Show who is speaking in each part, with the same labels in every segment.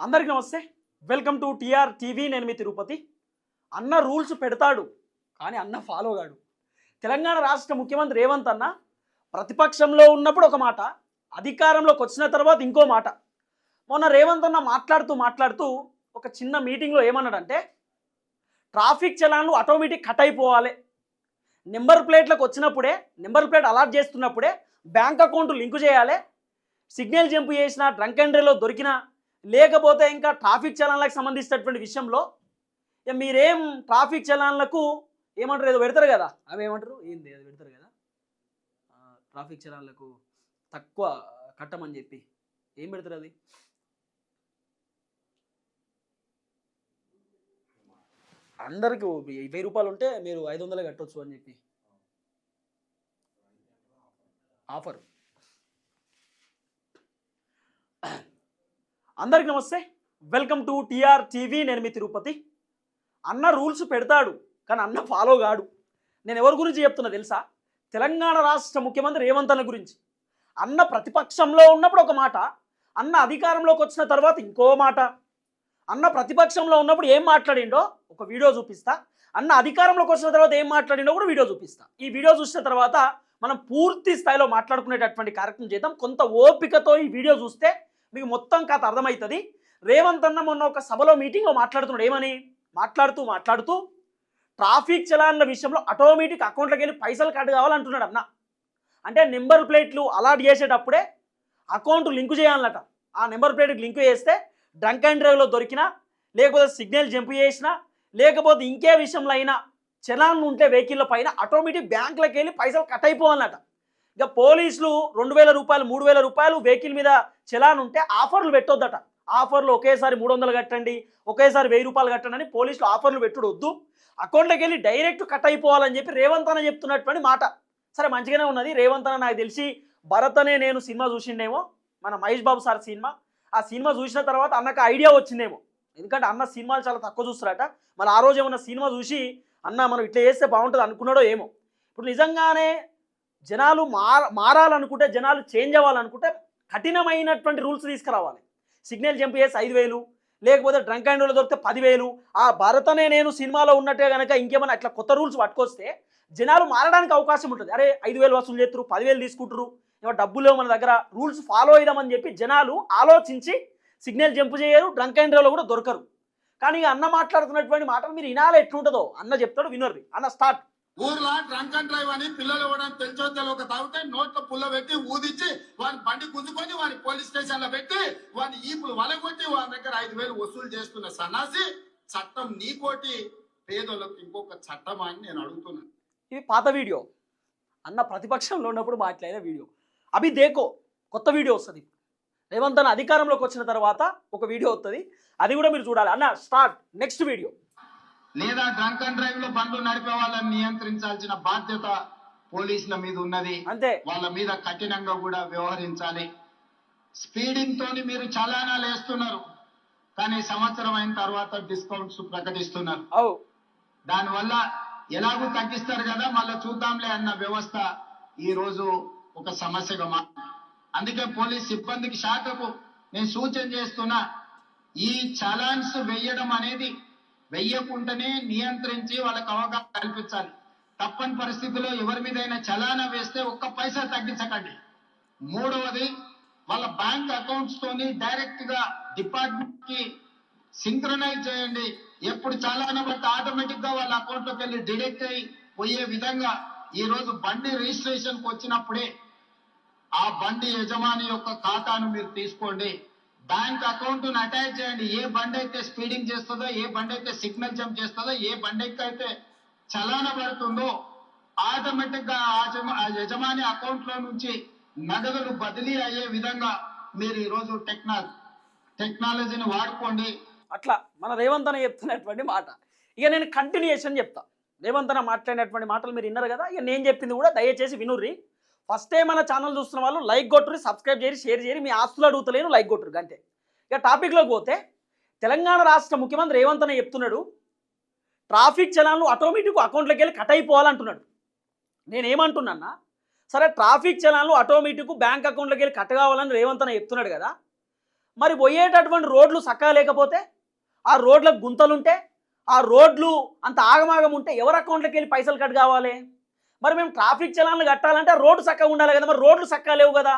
Speaker 1: అందరికీ నమస్తే. Welcome to TR TV. నేను మీ తిరుపతి. అన్న రూల్స్ పెడతాడు కానీ అన్న ఫాలో కాడు. తెలంగాణ రాష్ట్ర ముఖ్యమంత్రి రేవంత్ అన్న ప్రతిపక్షంలో ఉన్నప్పుడు ఒక మాట, అధికారంలోకి వచ్చిన తర్వాత ఇంకో మాట. మొన్న రేవంత్ అన్న మాట్లాడుతూ ఒక చిన్న మీటింగ్లో ఏమన్నాడంటే, ట్రాఫిక్ చలాన్లు ఆటోమేటిక్ కట్ అయిపోవాలి, నెంబర్ ప్లేట్లకు వచ్చినప్పుడే, నెంబర్ ప్లేట్ అలాట్ చేస్తున్నప్పుడే బ్యాంక్ అకౌంట్ లింకు చేయాలి, సిగ్నల్ జంప్ చేసిన, డ్రంక్ అండ్ డ్రైవ్లో దొరికిన, లేకపోతే ఇంకా ట్రాఫిక్ చలాన్లకు సంబంధించినటువంటి విషయంలో మీరేం ట్రాఫిక్ చలాన్లకు ఏమంటారు, ఏదో పెడతారు కదా, అవి ఏమంటారు, ఏంది అది పెడతారు కదా, ట్రాఫిక్ చలాన్లకు తక్కువ కట్టమని చెప్పి ఏం పెడతారు, అది అందరికి 1000 రూపాయలు ఉంటే మీరు 500 కట్టొచ్చు అని చెప్పి ఆఫర్. అందరికి నమస్తే. Welcome to TR TV. నేను మీ తిరుపతి. అన్న రూల్స్ పెడతాడు కానీ అన్న ఫాలో కాడు. నేను ఎవరి గురించి చెప్తున్నా తెలుసా? తెలంగాణ రాష్ట్ర ముఖ్యమంత్రి రేవంత్ అన్న గురించి. అన్న ప్రతిపక్షంలో ఉన్నప్పుడు ఒక మాట, అన్న అధికారంలోకి వచ్చిన తర్వాత ఇంకో మాట. అన్న ప్రతిపక్షంలో ఉన్నప్పుడు ఏం మాట్లాడిండో ఒక వీడియో చూపిస్తా, అన్న అధికారంలోకి వచ్చిన తర్వాత ఏం మాట్లాడిండో కూడా వీడియో చూపిస్తా. ఈ వీడియో చూసిన తర్వాత మనం పూర్తి స్థాయిలో మాట్లాడుకునేటటువంటి కార్యక్రమం చేద్దాం. కొంత ఓపికతో ఈ వీడియో చూస్తే మీకు మొత్తం కథ అర్థమవుతుంది. రేవంత్ అన్న మొన్న ఒక సభలో మీటింగ్లో మాట్లాడుతున్నాడు. ఏమని మాట్లాడుతూ ట్రాఫిక్ చలాన్ల విషయంలో ఆటోమేటిక్ అకౌంట్లోకి వెళ్ళి పైసలు కట్ కావాలంటున్నాడు అన్న. అంటే నెంబర్ ప్లేట్లు అలాట్ చేసేటప్పుడే అకౌంట్ లింకు చేయాలన్నట. ఆ నెంబర్ ప్లేట్కి లింకు చేస్తే డ్రంక్ అండ్ డ్రైవ్లో దొరికినా, లేకపోతే సిగ్నల్ జంప్ చేసినా, లేకపోతే ఇంకే విషయంలో అయినా చలాన్లు ఉంటే వెహికల్ల పైన ఆటోమేటిక్ బ్యాంకులకు వెళ్ళి పైసలు కట్ అయిపోవాలన్నట. ఇక పోలీసులు 2000 రూపాయలు 3000 రూపాయలు వెహికల్ మీద చలాన్ ఉంటే ఆఫర్లు పెట్టొద్దట. ఆఫర్లు ఒకేసారి 300 కట్టండి, ఒకేసారి 1000 రూపాయలు కట్టండి అని పోలీసులు ఆఫర్లు పెట్టుడు వద్దు, అకౌంట్లోకి వెళ్ళి డైరెక్ట్ కట్ అయిపోవాలని చెప్పి రేవంత్ అన్న చెప్తున్నటువంటి మాట. సరే, మంచిగానే ఉన్నది. రేవంత్ అన్న నాకు తెలిసి భరత్ అనే నేను సినిమా చూసిండేమో, మన మహేష్ బాబు సార్ సినిమా. ఆ సినిమా చూసిన తర్వాత అన్నకు ఐడియా వచ్చిందేమో, ఎందుకంటే అన్న సినిమాలు చాలా తక్కువ చూస్తారట. మళ్ళీ ఆ రోజు ఏమన్నా సినిమా చూసి అన్న మనం ఇట్లా చేస్తే బాగుంటుంది అనుకున్నాడో ఏమో. ఇప్పుడు నిజంగానే జనాలు మారాలనుకుంటే, జనాలు చేంజ్ అవ్వాలనుకుంటే కఠినమైనటువంటి రూల్స్ తీసుకురావాలి. సిగ్నల్ జంప్ చేసి 5000, లేకపోతే డ్రంక్ అండ్ డ్రైవ్లో దొరికితే 10000. ఆ భరత్ అనే నేను సినిమాలో ఉన్నట్టే కనుక ఇంకేమైనా అట్లా కొత్త రూల్స్ పట్టుకొస్తే జనాలు మారడానికి అవకాశం ఉంటుంది. అరే 5000 వసూలు చేస్తారు, 10000 తీసుకుంటారు, ఏమో డబ్బులు మన దగ్గర, రూల్స్ ఫాలో అయిదామని చెప్పి జనాలు ఆలోచించి సిగ్నల్ జంప్ చేయరు, డ్రంక్ అండ్ డ్రైవ్లో కూడా దొరకరు. కానీ అన్న మాట్లాడుతున్నటువంటి మాటలు మీరు వినాలి, ఎట్లుంటుందో. అన్న చెప్తాడు, వినర్రి. అన్న స్టార్ట్.
Speaker 2: ఊర్లో డ్రంక్ అండ్ డ్రైవ్ అని పిల్లలు ఇవ్వడానికి తెలిసో తెలియక తాగితే నోట్లో పుల్ల పెట్టి ఊదిచ్చి వాని బండి గుంజుకొని వాని పోలీస్ స్టేషన్ లో పెట్టి వాని ఈపులు వలగొట్టి వాని దగ్గర 5000 వసూలు చేస్తున్న సన్నాసి చట్టం నీకోటి, పేదోళ్ళకి ఇంకొక చట్టం అని నేను అడుగుతున్నాను.
Speaker 1: ఇది పాత వీడియో, అన్న ప్రతిపక్షంలో ఉన్నప్పుడు మాట్లాడిన వీడియో. అవి దేకో కొత్త వీడియో వస్తుంది. రేవంత్ అన్న అధికారంలోకి వచ్చిన తర్వాత ఒక వీడియో వస్తుంది, అది కూడా మీరు చూడాలి. అన్న స్టార్ట్, నెక్స్ట్ వీడియో.
Speaker 2: లేదా డ్రంక్ అండ్ డ్రైవ్ లో బండ్లు నడిపే వాళ్ళని నియంత్రించాల్సిన బాధ్యత పోలీసుల మీద ఉన్నది.
Speaker 1: అంతే,
Speaker 2: వాళ్ళ మీద కఠినంగా కూడా వ్యవహరించాలి. స్పీడింగ్ తోని మీరు చలానాలు వేస్తున్నారు, కానీ సంవత్సరం అయిన తర్వాత డిస్కౌంట్స్ ప్రకటిస్తున్నారు. దానివల్ల ఎలాగూ తగ్గిస్తారు కదా, మళ్ళీ చూద్దాంలే అన్న వ్యవస్థ ఈ రోజు ఒక సమస్యగా మారింది. అందుకే పోలీస్ సిబ్బందికి, శాఖకు నేను సూచన చేస్తున్నా, ఈ చలాన్స్ వెయ్యడం అనేది వెయ్యకుండానే నియంత్రించి వాళ్ళకి అవగాహన కల్పించాలి. తప్పని పరిస్థితుల్లో ఎవరి మీదైనా చలానా వేస్తే ఒక్క పైసా తగ్గించకండి. మూడవది, వాళ్ళ బ్యాంక్ అకౌంట్స్ తోని డైరెక్ట్ గా డిపార్ట్మెంట్ కి సింక్రనైజ్ చేయండి. ఎప్పుడు చలానా బట్టి ఆటోమేటిక్ గా వాళ్ళ అకౌంట్ లోకి వెళ్ళి డిడక్ట్ అయి పోయే విధంగా ఈ రోజు బండి రిజిస్ట్రేషన్ కు వచ్చినప్పుడే ఆ బండి యజమాని యొక్క ఖాతాను మీరు తీసుకోండి, బ్యాంక్ అకౌంట్ ను అటాచ్ చేయండి. ఏ బండి అయితే స్పీడింగ్ చేస్తుందో, ఏ బండి అయితే సిగ్నల్ జంప్ చేస్తుందో, ఏ బండికి అయితే చలానా పడుతుందో ఆటోమేటిక్ గా ఆ యజమాని అకౌంట్ లో నుంచి నగదులు బదిలీ అయ్యే విధంగా మీరు ఈ రోజు టెక్నాలజీని వాడుకోండి.
Speaker 1: అట్లా మన రేవంత్ అన్న చెప్తున్నటువంటి మాట. ఇక నేను కంటిన్యూషన్ చెప్తా. రేవంత్ అన్న మాట్లాడినటువంటి మాటలు మీరు విన్నారు కదా, ఇక నేను చెప్పింది కూడా దయచేసి వినుర్రి. ఫస్ట్ టైం మన ఛానల్ చూస్తున్న వాళ్ళు లైక్ కొట్టుర్రి, సబ్స్క్రైబ్ చేయరు, షేర్ చేయరు. మీ ఆస్తులు అడుగుతలేను, లైక్ కొట్టురు అంతే. ఇక టాపిక్లోకి పోతే, తెలంగాణ రాష్ట్ర ముఖ్యమంత్రి రేవంత్ అన్న చెప్తున్నాడు, ట్రాఫిక్ చలాన్లు ఆటోమేటిక్ అకౌంట్లోకి వెళ్ళి కట్ అయిపోవాలంటున్నాడు. నేనేమంటున్నా, సరే ట్రాఫిక్ చలాన్లు ఆటోమేటిక్ బ్యాంక్ అకౌంట్లోకి వెళ్ళి కట్ కావాలని రేవంత్ అన్న చెప్తున్నాడు కదా, మరి పోయేటటువంటి రోడ్లు చక్కగా లేకపోతే, ఆ రోడ్లకు గుంతలుంటే, ఆ రోడ్లు అంత ఆగమాగం ఉంటే ఎవరి అకౌంట్లోకి వెళ్ళి పైసలు కట్ కావాలి? మరి మేము ట్రాఫిక్ చలాన్లు కట్టాలంటే రోడ్డు చక్కగా ఉండాలి కదా, మరి రోడ్లు చక్కగా లేవు కదా.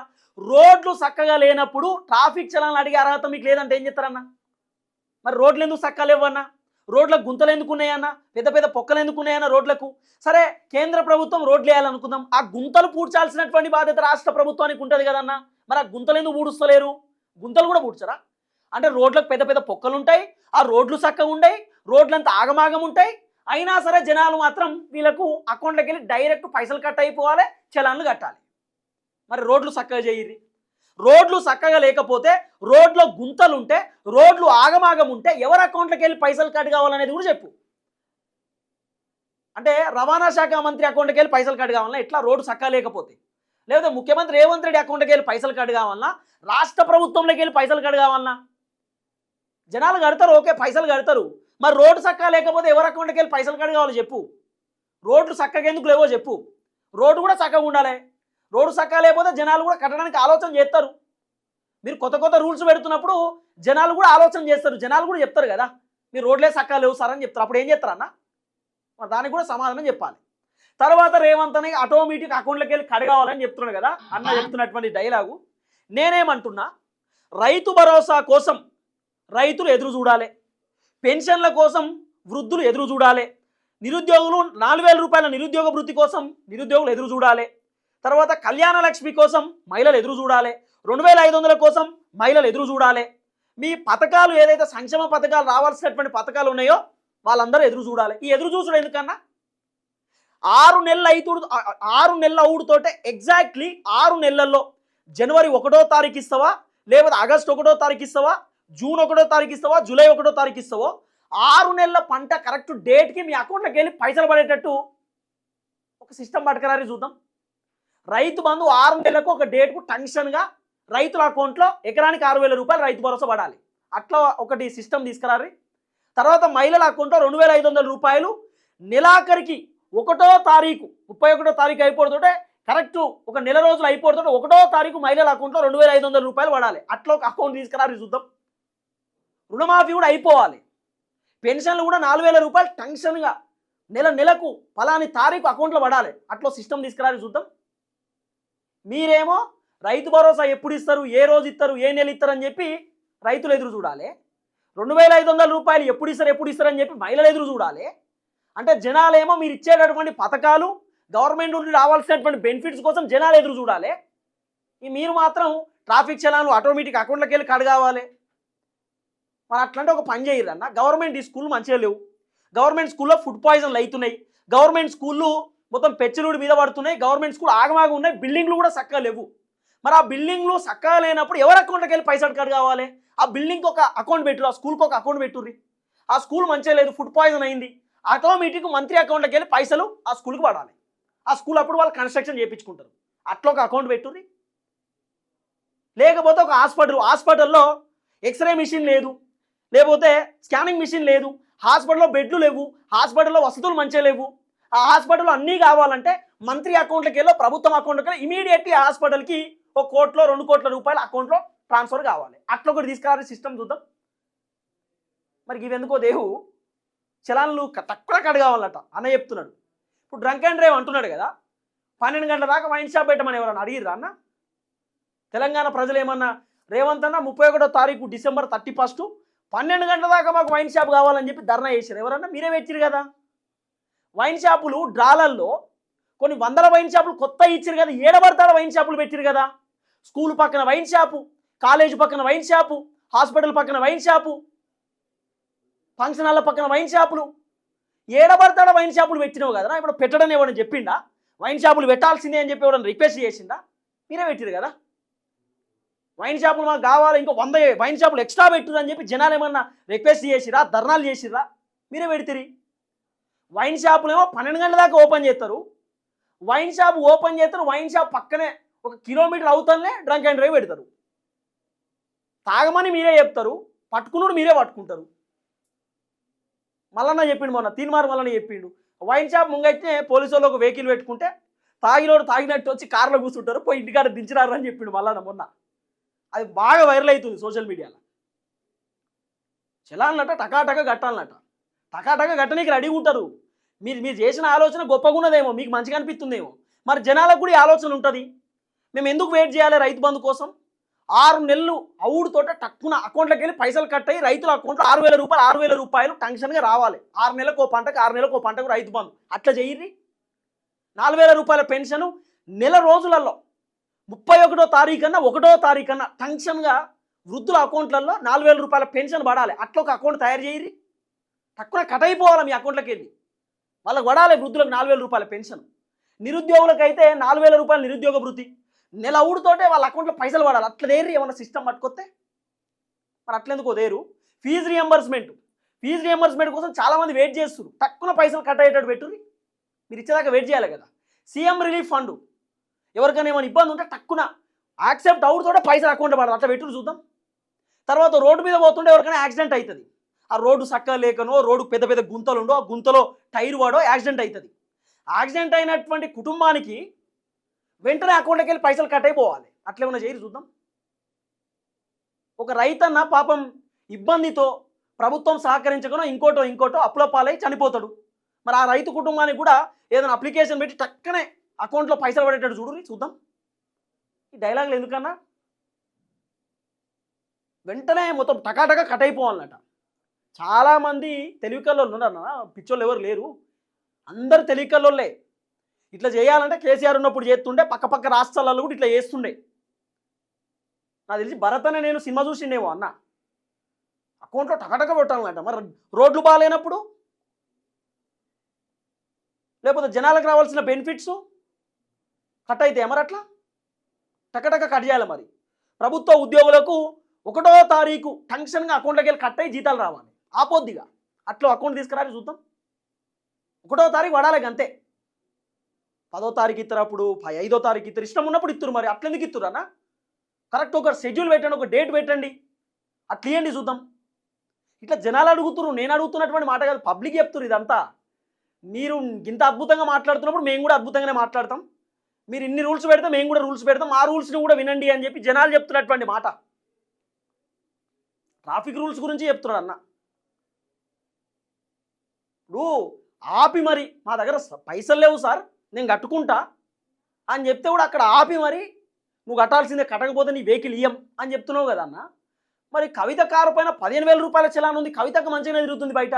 Speaker 1: రోడ్లు చక్కగా లేనప్పుడు ట్రాఫిక్ చలాన్లు అడిగే అర్హత మీకు లేదంటే ఏం చేస్తారన్న? మరి రోడ్లు ఎందుకు చక్కగా లేవన్నా? రోడ్లకు గుంతలు ఎందుకు ఉన్నాయన్నా? పెద్ద పెద్ద పొక్కలు ఎందుకు ఉన్నాయన్నా రోడ్లకు? సరే, కేంద్ర ప్రభుత్వం రోడ్లు వేయాలనుకుందాం, ఆ గుంతలు పూడ్చాల్సినటువంటి బాధ్యత రాష్ట్ర ప్రభుత్వానికి ఉంటుంది కదన్నా. మరి ఆ గుంతలు ఎందుకు పూడుస్తలేరు? గుంతలు కూడా పూడ్చరా? అంటే రోడ్లకు పెద్ద పెద్ద పొక్కలు ఉంటాయి, ఆ రోడ్లు చక్కగా ఉంటాయి, రోడ్లంతా ఆగమాగం ఉంటాయి, అయినా సరే జనాలు మాత్రం వీళ్ళకు అకౌంట్లోకి వెళ్ళి డైరెక్ట్ పైసలు కట్ అయిపోవాలి, చలాన్లు కట్టాలి. మరి రోడ్లు చక్కగా చేయరు. రోడ్లు చక్కగా లేకపోతే, రోడ్లో గుంతలు ఉంటే, రోడ్లు ఆగమాగం ఉంటే ఎవరి అకౌంట్లోకి వెళ్ళి పైసలు కట్ కావాలనేది కూడా చెప్పు. అంటే రవాణా శాఖ మంత్రి అకౌంట్కి వెళ్ళి పైసలు కట్ కావాలన్నా ఎట్లా? రోడ్డు చక్కగా లేకపోతే. లేదా ముఖ్యమంత్రి రేవంత్ రెడ్డి అకౌంట్కి వెళ్ళి పైసలు కట్ కావాలన్నా, రాష్ట్ర ప్రభుత్వంలోకి వెళ్ళి పైసలు కట్ కావాలన్నా? జనాలు కడతారు, ఓకే, పైసలు కడతారు, మరి రోడ్డు చక్కగా లేకపోతే ఎవరి అకౌంట్కి వెళ్ళి పైసలు కట్ కావాలో చెప్పు. రోడ్లు చక్కగా ఎందుకు లేవో చెప్పు. రోడ్డు కూడా చక్కగా ఉండాలి. రోడ్డు చక్కగా లేకపోతే జనాలు కూడా కట్టడానికి ఆలోచన చేస్తారు. మీరు కొత్త కొత్త రూల్స్ పెడుతున్నప్పుడు జనాలు కూడా ఆలోచన చేస్తారు, జనాలు కూడా చెప్తారు కదా, మీరు రోడ్లే చక్కగా లేవు సార్ అని చెప్తారు. అప్పుడు ఏం చేస్తారన్న? మరి దానికి కూడా సమాధానం చెప్పాలి. తర్వాత రేవంత్ అని ఆటోమేటిక్ అకౌంట్లోకి వెళ్ళి కడగావాలని చెప్తున్నాడు కదా అన్న. చెప్తున్నటువంటి డైలాగు నేనేమంటున్నా, రైతు భరోసా కోసం రైతులు ఎదురు చూడాలి, పెన్షన్ల కోసం వృద్ధులు ఎదురు చూడాలి, నిరుద్యోగులు 4000 రూపాయల నిరుద్యోగ వృత్తి కోసం నిరుద్యోగులు ఎదురు చూడాలి, తర్వాత కళ్యాణ లక్ష్మి కోసం మహిళలు ఎదురు చూడాలి, 2500 కోసం మహిళలు ఎదురు చూడాలి, మీ పథకాలు ఏదైతే సంక్షేమ పథకాలు రావాల్సినటువంటి పథకాలు ఉన్నాయో వాళ్ళందరూ ఎదురు చూడాలి. ఈ ఎదురు చూసుడు ఎందుకన్నా? 6 నెలల అవుడుతోటే ఎగ్జాక్ట్లీ 6 నెలల్లో జనవరి 1వ తారీఖు ఇస్తావా, లేకపోతే ఆగస్టు 1వ తారీఖు ఇస్తావా, జూన్ 1వ తారీఖు ఇస్తావా, జూలై 1వ తారీఖు ఇస్తావో 6 నెలల పంట కరెక్ట్ డేట్కి మీ అకౌంట్లోకి వెళ్ళి పైసలు పడేటట్టు ఒక సిస్టమ్ పట్టుకురారి చూద్దాం. రైతు బంధు 6 నెలలకు ఒక డేట్కు టెన్షన్గా రైతుల అకౌంట్లో ఎకరానికి 6000 రూపాయలు రైతు భరోసా పడాలి. అట్లా ఒకటి సిస్టమ్ తీసుకురారి. తర్వాత మహిళల అకౌంట్లో 2500 రూపాయలు నెలాఖరికి 1వ తారీఖు 31వ తారీఖు అయిపోతుంటే కరెక్ట్ ఒక నెల రోజులు అయిపోతుంటే 1వ తారీఖు మహిళల అకౌంట్లో 2500 రూపాయలు పడాలి. అట్లా ఒక అకౌంట్ తీసుకురారి చూద్దాం. రుణమాఫీ కూడా అయిపోవాలి. పెన్షన్లు కూడా 4000 రూపాయలు టెన్షన్గా నెలకు ఫలాని తారీఖు అకౌంట్లో పడాలి. అట్లా సిస్టమ్ తీసుకురారి చూద్దాం. మీరేమో రైతు భరోసా ఎప్పుడు ఇస్తారు, ఏ రోజు ఇస్తారు, ఏ నెల ఇస్తారు అని చెప్పి రైతులు ఎదురు చూడాలి. 2500 రూపాయలు ఎప్పుడు ఇస్తారు అని చెప్పి మహిళలు ఎదురు చూడాలి. అంటే జనాలేమో మీరు ఇచ్చేటటువంటి పథకాలు గవర్నమెంట్ నుండి రావాల్సినటువంటి బెనిఫిట్స్ కోసం జనాలు ఎదురు చూడాలి. మీరు మాత్రం ట్రాఫిక్ చలాన్లు ఆటోమేటిక్ అకౌంట్లోకి వెళ్ళి కట్ కావాలి. మరి అట్లాంటి ఒక పని చేయరు అన్న. గవర్నమెంట్ ఈ స్కూల్ మంచిగా లేవు, గవర్నమెంట్ స్కూల్లో ఫుడ్ పాయిజన్లు అవుతున్నాయి, గవర్నమెంట్ స్కూళ్ళు మొత్తం పెచ్చలుడి మీద పడుతున్నాయి, గవర్నమెంట్ స్కూల్ ఆగమాగా ఉన్నాయి, బిల్డింగ్లు కూడా చక్కగా లేవు. మరి ఆ బిల్డింగ్లు చక్కగా లేనప్పుడు ఎవరి అకౌంట్లోకి వెళ్ళి పైసలు కట్ కావాలి? ఆ బిల్డింగ్కి ఒక అకౌంట్ పెట్టురు, ఆ స్కూల్కి ఒక అకౌంట్ పెట్టుర్రి. ఆ స్కూల్ మంచిగా లేదు, ఫుడ్ పాయిజన్ అయింది, ఆటోమేటిక్ మంత్రి అకౌంట్లోకి వెళ్ళి పైసలు ఆ స్కూల్కి పడాలి. ఆ స్కూల్ అప్పుడు వాళ్ళు కన్స్ట్రక్షన్ చేయించుకుంటారు. అట్లా ఒక అకౌంట్ పెట్టుర్రి. లేకపోతే ఒక హాస్పిటల్లో ఎక్స్రే మిషన్ లేదు, లేకపోతే స్కానింగ్ మిషన్ లేదు, హాస్పిటల్లో బెడ్లు లేవు, హాస్పిటల్లో వసతులు మంచిగా లేవు, ఆ హాస్పిటల్లో అన్నీ కావాలంటే మంత్రి అకౌంట్లోకి వెళ్ళి ప్రభుత్వం అకౌంట్లోకి వెళ్ళి ఇమీడియట్లీ ఆ హాస్పిటల్కి 1 కోట్లో 2 కోట్ల రూపాయలు అకౌంట్లో ట్రాన్స్ఫర్ కావాలి. అట్లా ఒకటి తీసుకురాలి సిస్టమ్ చూద్దాం. మరి ఇవెందుకో దేవు చలాన్లు తక్కువ కట్ కావాలట అన్న చెప్తున్నాడు. ఇప్పుడు డ్రంక్ అండ్ డ్రైవ్ అంటున్నాడు కదా, 12 గంటల దాకా వైన్ షాప్ పెట్టమని ఎవరన్నా అడిగిర్రా అన్న? తెలంగాణ ప్రజలు ఏమన్నా రేవంత్ అన్న 31వ తారీఖు డిసెంబర్ 31 12 గంటల దాకా మాకు వైన్ షాప్ కావాలని చెప్పి ధర్నా చేశారు. ఎవరన్నా? మీరే పెట్టిరు కదా. వైన్ షాపులు డ్రాలల్లో కొన్ని వందల వైన్ షాపులు కొత్త ఇచ్చారు కదా, ఏడబడతాడ వైన్ షాపులు పెట్టిరు కదా. స్కూల్ పక్కన వైన్ షాపు, కాలేజ్ పక్కన వైన్ షాపు, హాస్పిటల్ పక్కన వైన్ షాపు, ఫంక్షన్ హాల్ల పక్కన వైన్ షాపులు, ఏడబడతాడ వైన్ షాపులు పెట్టినావు కదా. ఇప్పుడు పెట్టడని ఎవరైనా చెప్పిండా? వైన్ షాపులు పెట్టాల్సిందే అని చెప్పి ఎవరైనా రిక్వెస్ట్ చేసిందా? మీరే పెట్టిరు కదా. వైన్ షాపులు మాకు కావాలి, ఇంకో 100 వైన్ షాపులు ఎక్స్ట్రా పెట్టురు అని చెప్పి జనాలు ఏమన్నా రిక్వెస్ట్ చేసిరా, ధర్నాలు చేసిరా? మీరే పెడితిరి. వైన్ షాపులు ఏమో 12 గంటల దాకా ఓపెన్ చేస్తారు, వైన్ షాప్ ఓపెన్ చేస్తారు, వైన్ షాప్ పక్కనే 1 కిలోమీటర్ అవుతానే డ్రంక్ అండ్ డ్రైవ్ పెడతారు. తాగమని మీరే చెప్తారు, పట్టుకున్నాడు మీరే పట్టుకుంటారు. మల్లన్న చెప్పిండు, మొన్న తీన్మార్ మల్లన్న చెప్పిండు, వైన్ షాప్ ముంగైతే పోలీసు వాళ్ళు ఒక వెహికల్ పెట్టుకుంటే తాగినోడు తాగినట్టు వచ్చి కార్లో కూర్చుంటారు, పోయి ఇంటికాడ దించినారు అని చెప్పిండు మల్లన్న మొన్న. అది బాగా వైరల్ అవుతుంది సోషల్ మీడియాలో. చలానట టకాటక కట్టాలన్నట, టకాటక కట్టనీకి రెడీ ఉంటారు. మీరు మీరు చేసిన ఆలోచన గొప్పగా ఉన్నదేమో, మీకు మంచిగా అనిపిస్తుందేమో, మరి జనాలకు కూడా ఈ ఆలోచన ఉంటుంది. మేము ఎందుకు వెయిట్ చేయాలి రైతు బంధు కోసం? 6 నెలలు అవుడుతోట టక్కున అకౌంట్లోకి వెళ్ళి పైసలు కట్ అయ్యి రైతుల అకౌంట్లో 6,000 రూపాయలు టెన్షన్గా రావాలి. 6 నెలలకు ఓ పంటకు, 6 నెలలకు ఓ పంటకు రైతు బంధు అట్లా చెయ్యి. 4,000 రూపాయల పెన్షన్ నెల రోజులలో 31వ తారీఖున 1వ తారీఖున టెన్షన్గా వృద్ధుల అకౌంట్లలో 4,000 రూపాయల పెన్షన్ పడాలి. అట్లా ఒక అకౌంట్ తయారు చేయరి, తక్కువ కట్ అయిపోవాలి మీ అకౌంట్లోకి వెళ్ళి. వాళ్ళకి పడాలి వృద్ధులకు 4,000 రూపాయల పెన్షన్. నిరుద్యోగులకైతే 4,000 రూపాయల నిరుద్యోగ వృత్తి నెల అవుడుతోటే వాళ్ళ అకౌంట్లో పైసలు పడాలి. అట్లా దేరి ఏమన్నా సిస్టమ్ పట్టుకొస్తే మరి అట్లెందుకో దేరు. ఫీజు రియంబర్స్మెంట్ కోసం చాలామంది వెయిట్ చేస్తారు. తక్కువ పైసలు కట్ అయ్యేటట్టు పెట్టుర్రి. మీరు ఇచ్చేదాకా వెయిట్ చేయాలి కదా. సీఎం రిలీఫ్ ఫండ్ ఎవరికైనా ఏమైనా ఇబ్బంది ఉంటే టక్కున యాక్సెప్ట్ అవుడుతోటే పైసలు అకౌంట్ పడాలి. అట్లా పెట్టురు చూద్దాం. తర్వాత రోడ్డు మీద పోతుంటే ఎవరికైనా యాక్సిడెంట్ అవుతుంది. ఆ రోడ్డు చక్కగా లేకనో, రోడ్డు పెద్ద పెద్ద గుంతలు ఉండో, ఆ గుంతలో టైర్ వాడో యాక్సిడెంట్ అవుతుంది. యాక్సిడెంట్ అయినటువంటి కుటుంబానికి వెంటనే అకౌంట్లోకి వెళ్ళి పైసలు కట్ అయిపోవాలి. అట్లేమన్నా చేయరు చూద్దాం. ఒక రైతన్న పాపం ఇబ్బందితో ప్రభుత్వం సహకరించకనో ఇంకోటో అప్పుల పాలై చనిపోతాడు. మరి ఆ రైతు కుటుంబానికి కూడా ఏదైనా అప్లికేషన్ పెట్టి టక్కనే అకౌంట్లో పైసలు పడేటట్టు చూడు చూద్దాం. ఈ డైలాగులు ఎందుకన్నా? వెంటనే మొత్తం టకాటక కట్ అయిపోవాలన్నట. చాలామంది తెలివికల్లోళ్ళు ఉన్నారన్న, పిచ్చోళ్ళు ఎవరు లేరు, అందరు తెలివికల్లోళ్ళే. ఇట్లా చేయాలంటే కేసీఆర్ ఉన్నప్పుడు చేస్తుండే, పక్క రాష్ట్రాలలో కూడా ఇట్లా చేస్తుండే. నాకు తెలిసి భరత్ అనే నేను సినిమా చూసిండేమో అన్న, అకౌంట్లో టకటక పెట్టాలన్నట. మరి రోడ్లు బాగాలేనప్పుడు, లేకపోతే జనాలకు రావాల్సిన బెనిఫిట్స్ కట్ అయితే మరి అట్లా టకటక కట్ చేయాలి. మరి ప్రభుత్వ ఉద్యోగులకు 1వ తారీఖు టెన్షన్గా అకౌంట్లోకి వెళ్ళి కట్ అయ్యి జీతాలు రావాలి. ఆపోద్దిగా అట్లా అకౌంట్ తీసుకురాలి చూద్దాం. 1వ తారీఖు పడాలి అంతే. 10వ తారీఖు ఇస్తారు, అప్పుడు 5వ తారీఖు ఇస్తారు, ఇష్టం ఉన్నప్పుడు ఇస్తారు. మరి అట్లెందుకు ఇస్తారు అన్న? కరెక్ట్ ఒక షెడ్యూల్ పెట్టండి, ఒక డేట్ పెట్టండి, అట్లా ఇవ్వండి చూద్దాం. ఇట్లా జనాలు అడుగుతున్నారు, నేను అడుగుతున్నటువంటి మాట కాదు, పబ్లిక్ చెప్తున్నారు ఇదంతా. మీరు ఇంత అద్భుతంగా మాట్లాడుతున్నప్పుడు మేము కూడా అద్భుతంగానే మాట్లాడతాం. మీరు ఇన్ని రూల్స్ పెడితే మేము కూడా రూల్స్ పెడతాం, ఆ రూల్స్ని కూడా వినండి అని చెప్పి జనాలు చెప్తున్నటువంటి మాట. ట్రాఫిక్ రూల్స్ గురించి చెప్తున్నాడు అన్న. ఇప్పుడు ఆపి మరి మా దగ్గర పైసలు లేవు సార్, నేను కట్టుకుంటా అని చెప్తే కూడా అక్కడ ఆపి మరి నువ్వు కట్టాల్సిందే, కట్టకపోతే నీ వెహికల్ ఇయ్యం అని చెప్తున్నావు కదా అన్న. మరి కవిత కారు పైన 15,000 రూపాయల చలాన్ ఉంది, కవితకు మంచిగానే తిరుగుతుంది బయట.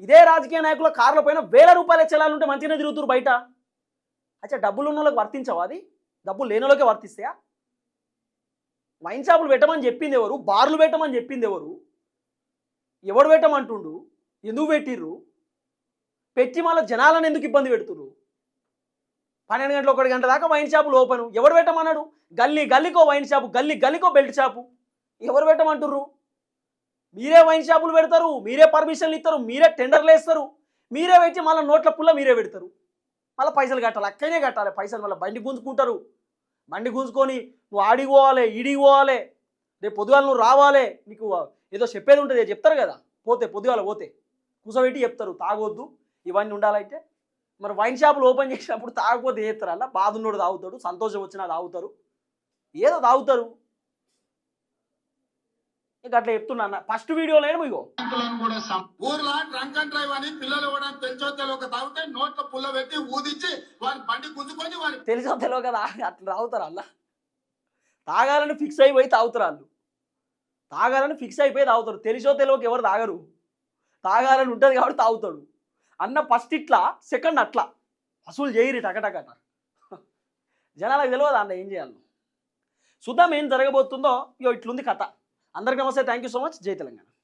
Speaker 1: ఇదే రాజకీయ నాయకుల కార్ల పైన 1,000 రూపాయల చలాన్ ఉంటే మంచిగానే తిరుగుతున్నారు బయట. అచ్చా డబ్బులు ఉన్న వాళ్ళకి వర్తించవా? అది డబ్బులు లేని వాళ్ళకే వర్తిస్తాయా? వైన్ షాపులు పెట్టమని చెప్పింది ఎవరు? బార్లు పెట్టమని చెప్పింది ఎవరు? ఎవడు పెట్టమంటుండు? ఎందుకు పెట్టిర్రు? పెట్టి మళ్ళీ జనాలను ఎందుకు ఇబ్బంది పెడుతున్నారు? 12 గంటలు 1 గంట దాకా వైన్ షాపులు ఓపెను. ఎవడు పెట్టమన్నాడు? గల్లీకో వైన్ షాపు, గల్లీకో బెల్ట్ షాపు. ఎవరు పెట్టమంటుర్రు? మీరే వైన్ షాపులు పెడతారు, మీరే పర్మిషన్లు ఇస్తారు, మీరే టెండర్లు వేస్తారు, మీరే పెట్టి మళ్ళీ నోట్ల పుల్ల మీరే పెడతారు. మళ్ళీ పైసలు కట్టాలి, అక్కడనే కట్టాలి పైసలు. మళ్ళీ బండి గుంజుకుంటారు. బండి గుంజుకొని నువ్వు ఆడికి పోవాలి, ఈడికి పోవాలి, రేపు పొద్దుగాల నువ్వు రావాలి, నీకు ఏదో చెప్పేది ఉంటుంది చెప్తారు కదా. పొద్దుగాల పోతే కూసబెట్టి చెప్తారు తాగొద్దు ఇవన్నీ ఉండాలంటే. మరి వైన్ షాపులు ఓపెన్ చేసినప్పుడు తాగకపోతే చేస్తారు. అలా బాధ ఉన్నోడు తాగుతాడు, సంతోషం వచ్చినా తాగుతారు, ఏదో తాగుతారు. ఇక అట్లా చెప్తున్నా అన్న. ఫస్ట్ వీడియోలో ఇగో
Speaker 2: ఊర్లో డ్రంక్ అండ్ డ్రైవ్ అని పిల్లలు కూడా తెచ్చో తెలియక తాగితే నోట్లో పుల్ల పెట్టి ఊదించి వాడి బండి గుంజుకొని వాడి
Speaker 1: తెలిసో తెలియదు కదా అట్లా తాగుతారు. అలా తాగాలని ఫిక్స్ అయిపోయి తాగుతారు. వాళ్ళు తాగాలని ఫిక్స్ అయిపోయి తాగుతారు. తెలిసో తెలియక ఎవరు తాగరు, తాగాలని ఉంటుంది కాబట్టి తాగుతాడు అన్న. ఫస్ట్ ఇట్లా, సెకండ్ అట్లా వసూలు చేయరు టకటకట. జనాలకు తెలియదు అన్న ఏం చేయాలి. చూద్దాం ఏం జరగబోతుందో. ఇగో ఇట్లుంది కథ. అందరికీ నమస్తే, థ్యాంక్ యూ సో మచ్. జై తెలంగాణ.